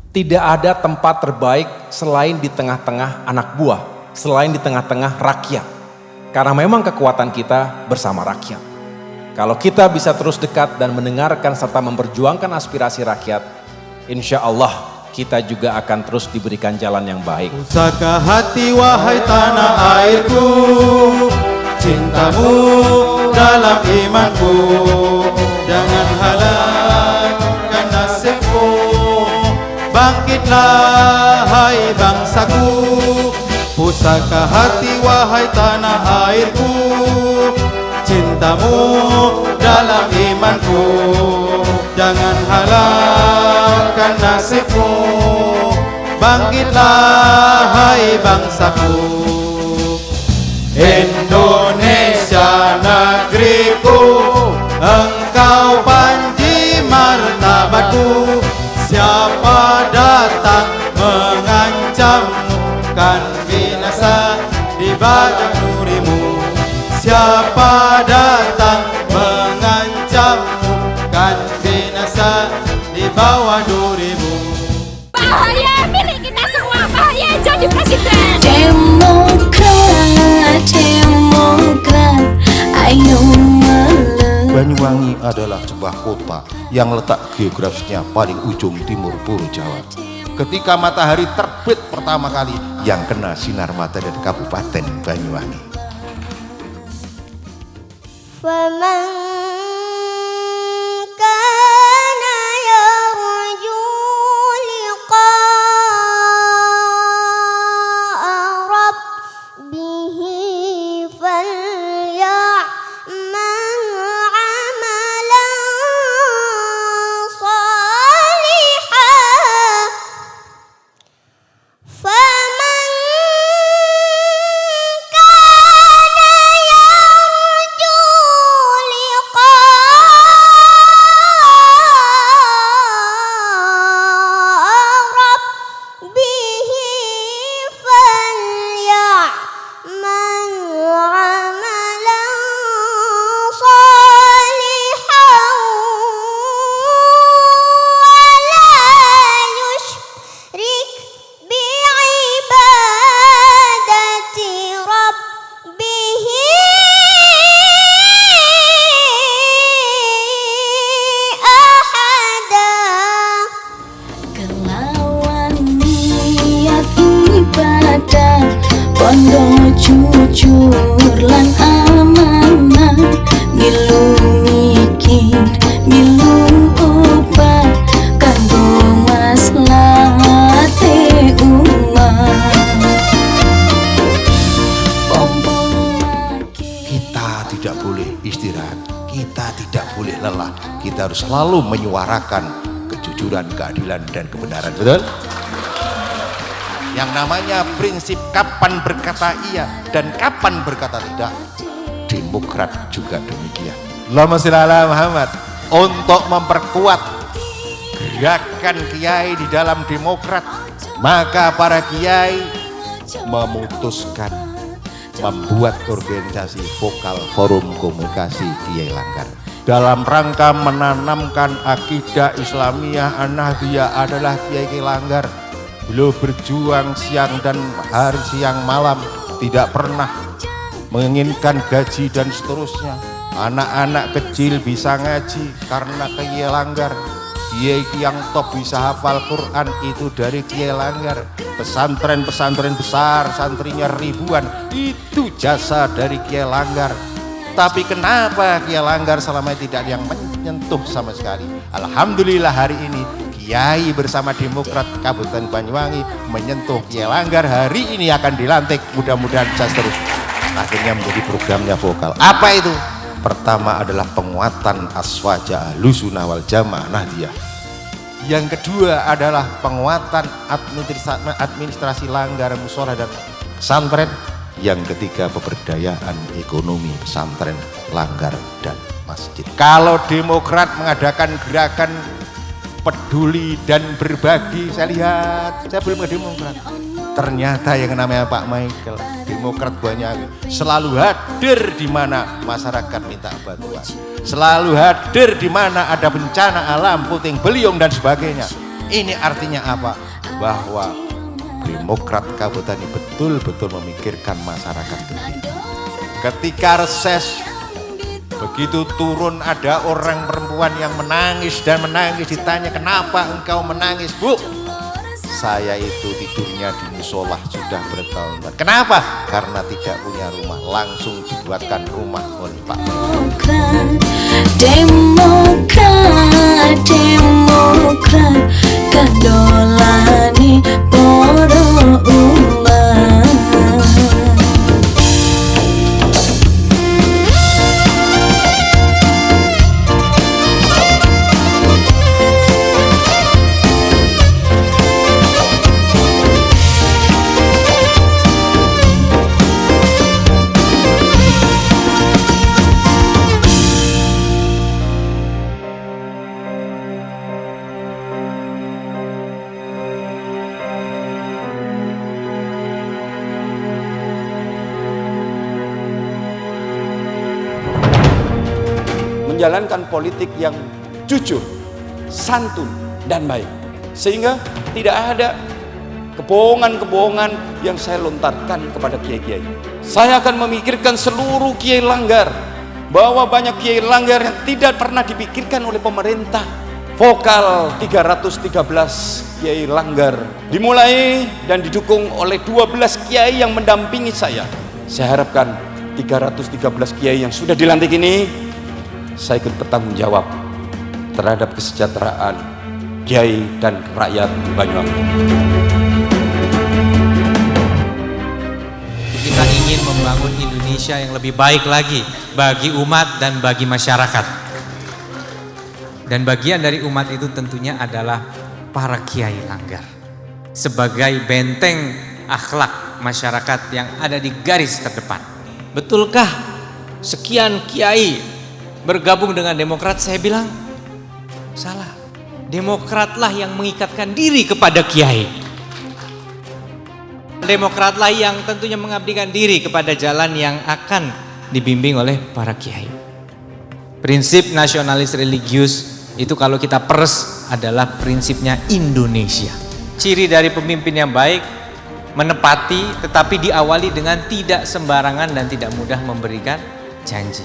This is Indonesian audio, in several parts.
Tidak ada tempat terbaik selain di tengah-tengah anak buah, selain di tengah-tengah rakyat. Karena memang kekuatan kita bersama rakyat. Kalau kita bisa terus dekat dan mendengarkan serta memperjuangkan aspirasi rakyat, insya Allah kita juga akan terus diberikan jalan yang baik. Pusaka hati wahai tanah airku, cintamu dalam imanku, jangan halangkan nasibku. Bangkitlah hai bangsaku, pusaka hati wahai tanah airku, cintamu dalam imanku, jangan halangkan nasibku. Bangkitlah hai bangsaku, Indonesia negeriku, engkau panji martabatku. Siapa datang mengancammu, kan binasa di bawah nurimu. Siapa datang mengancammu, kan binasa di bawah nurimu. Bahaya milik kita semua, bahaya jadi presiden. Demokrat, demokrat, ayo melek. Banyuwangi adalah sebuah kota yang letak geografisnya paling ujung timur Pulau Jawa. Ketika matahari terbit pertama kali, yang kena sinar matahari dari Kabupaten Banyuwangi. Bondo jujur lan amanah, milu mikir, milu obat, kanggo maslahate umat. Kita tidak boleh istirahat, kita tidak boleh lelah. Kita harus selalu menyuarakan kejujuran, keadilan, dan kebenaran. Betul? Yang namanya prinsip kapan berkata iya dan kapan berkata tidak. Demokrat juga demikian. Allahumma sholli ala Muhammad. Untuk memperkuat gerakan kiai di dalam Demokrat, maka para kiai memutuskan membuat organisasi vokal forum komunikasi Kiai Langgar dalam rangka menanamkan akidah Islamiyah An-Nahdliyah adalah Kiai Langgar. Beliau berjuang siang dan hari, siang malam, tidak pernah menginginkan gaji dan seterusnya. Anak-anak kecil bisa ngaji karena Kiai Langgar. Kiai yang top bisa hafal Quran itu dari Kiai Langgar. Pesantren-pesantren besar, santrinya ribuan, itu jasa dari Kiai Langgar. Tapi kenapa Kiai Langgar selama ini tidak ada yang menyentuh sama sekali? Alhamdulillah hari ini Kiai bersama Demokrat Kabupaten Banyuwangi menyentuh Kiai Langgar. Hari ini akan dilantik, mudah-mudahan bisa terus. Akhirnya menjadi programnya vokal. Apa itu? Pertama adalah penguatan aswaja Ahlussunnah wal Jamaah Nahdliyah. Yang kedua adalah penguatan administrasi Langgar, mushola dan pesantren. Yang ketiga pemberdayaan ekonomi pesantren, Langgar dan masjid. Kalau Demokrat mengadakan gerakan peduli dan berbagi, saya lihat, saya belum ke Demokrat. Ternyata yang namanya Pak Michael, Demokrat banyak selalu hadir di mana masyarakat minta bantuan, selalu hadir di mana ada bencana alam, puting beliung dan sebagainya. Ini artinya apa? Bahwa Demokrat Kabupaten ini betul-betul memikirkan masyarakat ini. Ketika reses, begitu turun ada orang perempuan yang menangis dan menangis, ditanya kenapa engkau menangis, Bu? Saya itu tidurnya di musola sudah bertahun-tahun. Kenapa? Karena tidak punya rumah. Langsung dibuatkan rumah oleh Pak. Demokrat, Demokrat, kadolani para umat. Menjalankan politik yang jujur, santun, dan baik. Sehingga tidak ada kebohongan-kebohongan yang saya lontarkan kepada kiai-kiai. Saya akan memikirkan seluruh kiai langgar, bahwa banyak kiai langgar yang tidak pernah dipikirkan oleh pemerintah. Vokal 313 kiai langgar dimulai dan didukung oleh 12 kiai yang mendampingi saya. Saya harapkan 313 kiai yang sudah dilantik ini, saya ikut bertanggung jawab terhadap kesejahteraan kiai dan rakyat Banyuwangi. Kita ingin membangun Indonesia yang lebih baik lagi bagi umat dan bagi masyarakat. Dan bagian dari umat itu tentunya adalah para kiai langgar. Sebagai benteng akhlak masyarakat yang ada di garis terdepan. Betulkah sekian kiai bergabung dengan Demokrat? Saya bilang salah. Demokratlah yang mengikatkan diri kepada kiai. Demokratlah yang tentunya mengabdikan diri kepada jalan yang akan dibimbing oleh para kiai. Prinsip nasionalis religius itu kalau kita peres adalah prinsipnya Indonesia. Ciri dari pemimpin yang baik menepati, tetapi diawali dengan tidak sembarangan dan tidak mudah memberikan janji.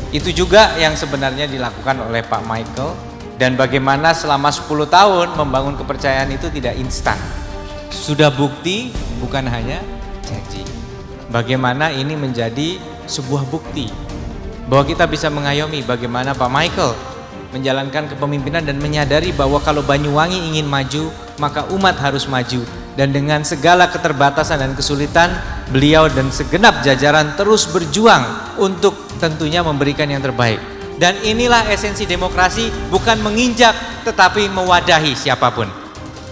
Itu juga yang sebenarnya dilakukan oleh Pak Michael, dan bagaimana selama 10 tahun membangun kepercayaan itu tidak instan. Sudah bukti, bukan hanya janji. Bagaimana ini menjadi sebuah bukti bahwa kita bisa mengayomi bagaimana Pak Michael menjalankan kepemimpinan dan menyadari bahwa kalau Banyuwangi ingin maju, maka umat harus maju. Dan dengan segala keterbatasan dan kesulitan, beliau dan segenap jajaran terus berjuang untuk tentunya memberikan yang terbaik. Dan inilah esensi demokrasi, bukan menginjak tetapi mewadahi siapapun.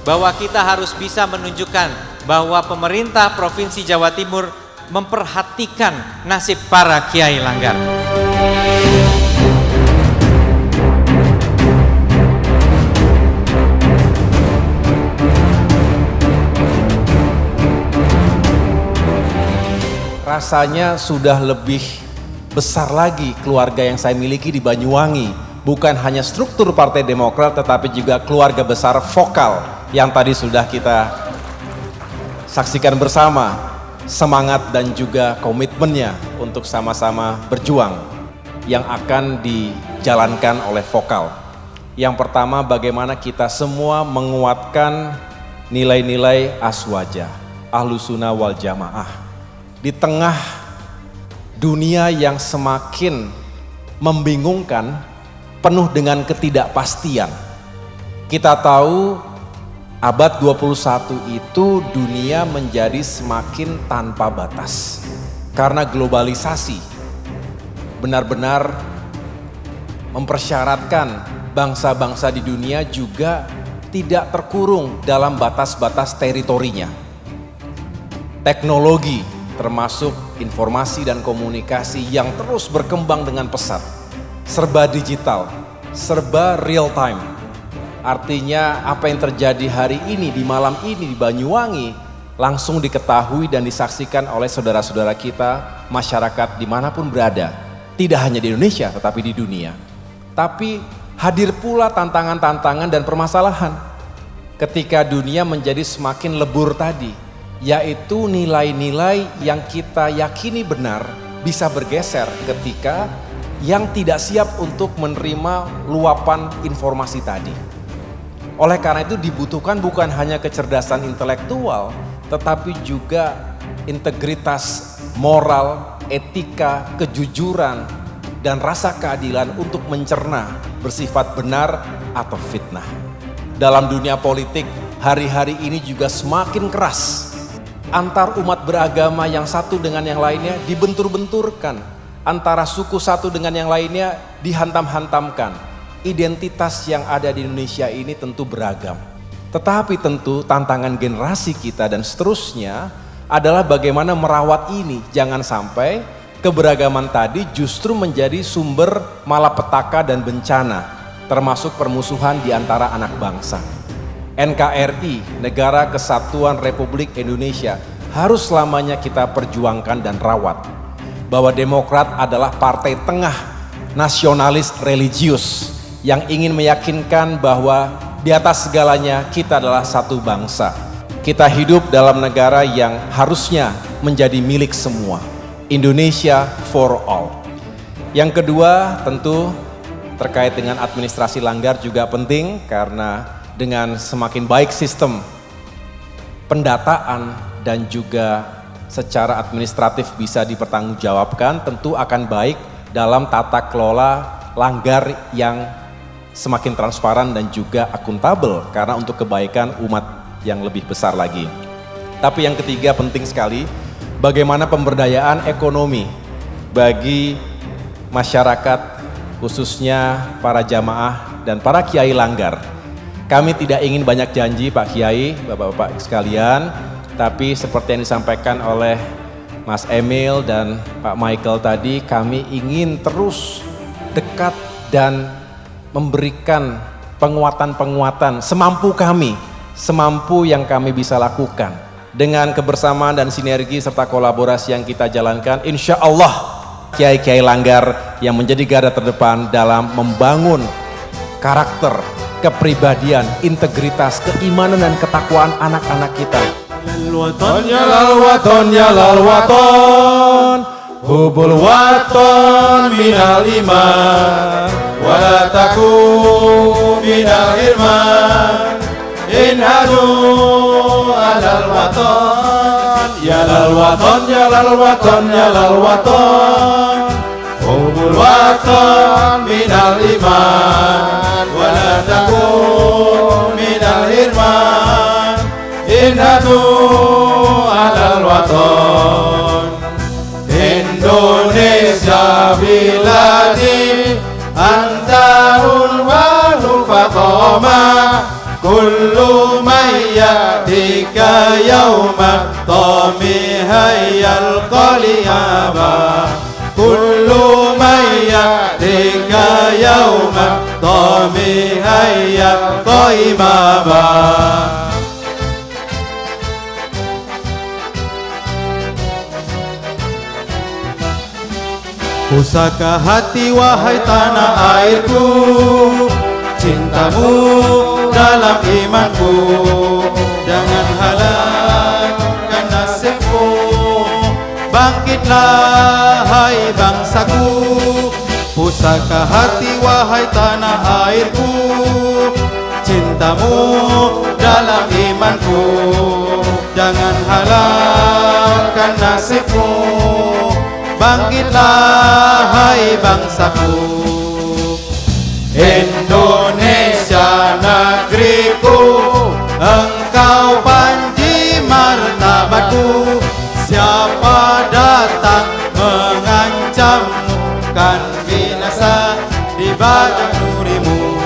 Bahwa kita harus bisa menunjukkan bahwa pemerintah Provinsi Jawa Timur memperhatikan nasib para kiai langgar. Rasanya sudah lebih besar lagi keluarga yang saya miliki di Banyuwangi. Bukan hanya struktur Partai Demokrat, tetapi juga keluarga besar vokal yang tadi sudah kita saksikan bersama. Semangat dan juga komitmennya untuk sama-sama berjuang yang akan dijalankan oleh vokal. Yang pertama, bagaimana kita semua menguatkan nilai-nilai aswaja, ahlussunnah wal jamaah. Di tengah dunia yang semakin membingungkan, penuh dengan ketidakpastian. Kita tahu abad 21 itu dunia menjadi semakin tanpa batas. Karena globalisasi benar-benar mempersyaratkan bangsa-bangsa di dunia juga tidak terkurung dalam batas-batas teritorinya. Teknologi termasuk informasi dan komunikasi yang terus berkembang dengan pesat. Serba digital, serba real time. Artinya apa yang terjadi hari ini, di malam ini di Banyuwangi, langsung diketahui dan disaksikan oleh saudara-saudara kita, masyarakat dimanapun berada. Tidak hanya di Indonesia tetapi di dunia. Tapi hadir pula tantangan-tantangan dan permasalahan. ketika dunia menjadi semakin lebur tadi, yaitu nilai-nilai yang kita yakini benar bisa bergeser ketika yang tidak siap untuk menerima luapan informasi tadi. Oleh karena itu dibutuhkan bukan hanya kecerdasan intelektual, tetapi juga integritas moral, etika, kejujuran, dan rasa keadilan untuk mencerna bersifat benar atau fitnah. Dalam dunia politik, hari-hari ini juga semakin keras. Antar umat beragama yang satu dengan yang lainnya dibentur-benturkan. Antara suku satu dengan yang lainnya dihantam-hantamkan. Identitas yang ada di Indonesia ini tentu beragam. Tetapi tentu tantangan generasi kita dan seterusnya adalah bagaimana merawat ini. Jangan sampai keberagaman tadi justru menjadi sumber malapetaka dan bencana, termasuk permusuhan di antara anak bangsa. NKRI, Negara Kesatuan Republik Indonesia, harus selamanya kita perjuangkan dan rawat. Bahwa Demokrat adalah partai tengah, nasionalis religius, yang ingin meyakinkan bahwa di atas segalanya kita adalah satu bangsa. Kita hidup dalam negara yang harusnya menjadi milik semua. Indonesia for all. Yang kedua tentu terkait dengan administrasi langgar juga penting, karena dengan semakin baik sistem pendataan dan juga secara administratif bisa dipertanggungjawabkan, tentu akan baik dalam tata kelola langgar yang semakin transparan dan juga akuntabel, karena untuk kebaikan umat yang lebih besar lagi. Tapi yang ketiga penting sekali, bagaimana pemberdayaan ekonomi bagi masyarakat, khususnya para jamaah dan para kiai langgar. Kami tidak ingin banyak janji Pak Kiai, Bapak-bapak sekalian, tapi seperti yang disampaikan oleh Mas Emil dan Pak Michael tadi, kami ingin terus dekat dan memberikan penguatan-penguatan semampu kami, semampu yang kami bisa lakukan. Dengan kebersamaan dan sinergi serta kolaborasi yang kita jalankan, insya Allah kiai-kiai langgar yang menjadi garda terdepan dalam membangun karakter, kepribadian, integritas, keimanan dan ketakwaan anak-anak kita. Ya lal waton, ya lal waton, hubul waton minal iman, wala taku minal irman, inhadu alal waton, ya lal waton, ya lal waton, ya lal waton, hubul waton minal iman, wala taku minal irman, inhadu alal waton. Indonesia biladi antarul walu faqama, kullu mayyatika yawma tamihayal qaliyaba, kullu mayyatika yawma tamihayal qaimaba. Pusaka hati wahai tanah airku, cintamu dalam imanku, jangan halangkan nasibku. Bangkitlah hai bangsaku, pusaka hati wahai tanah airku, cintamu dalam imanku, jangan halangkan nasibku. Bangkitlah hai bangsaku. Indonesia negeriku, engkau panji martabatku. Siapa datang mengancammu, kan binasa di bawah nurimu.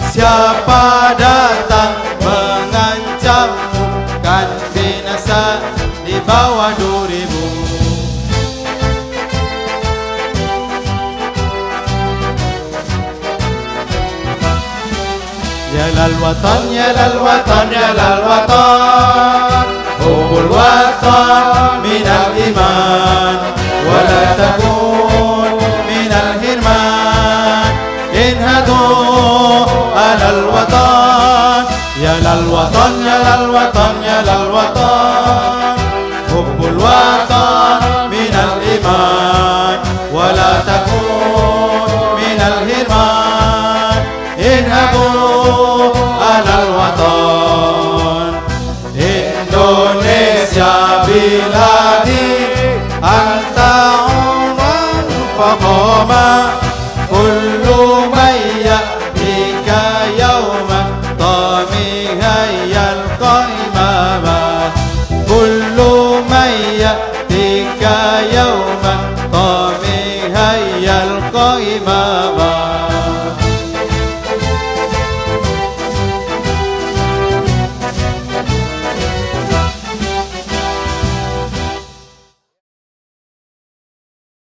Siapa datang mengancammu, kan binasa di bawah nurimu. Ya lal watan, ya lal watan, ya lal watan, hubul watan minal iman, wala takun minal hirman, inhadu alal watan, ya lal watan. الوطن يا للوطن حب الوطن من الإيمان ولا تكون من الهرمان انهبوا على الوطن Indonesia بلادي أنت عنوان فخامة كل من يأتيك يوما طامها يلقى إماما كل من يأتيك يوما طامها يلقى إماما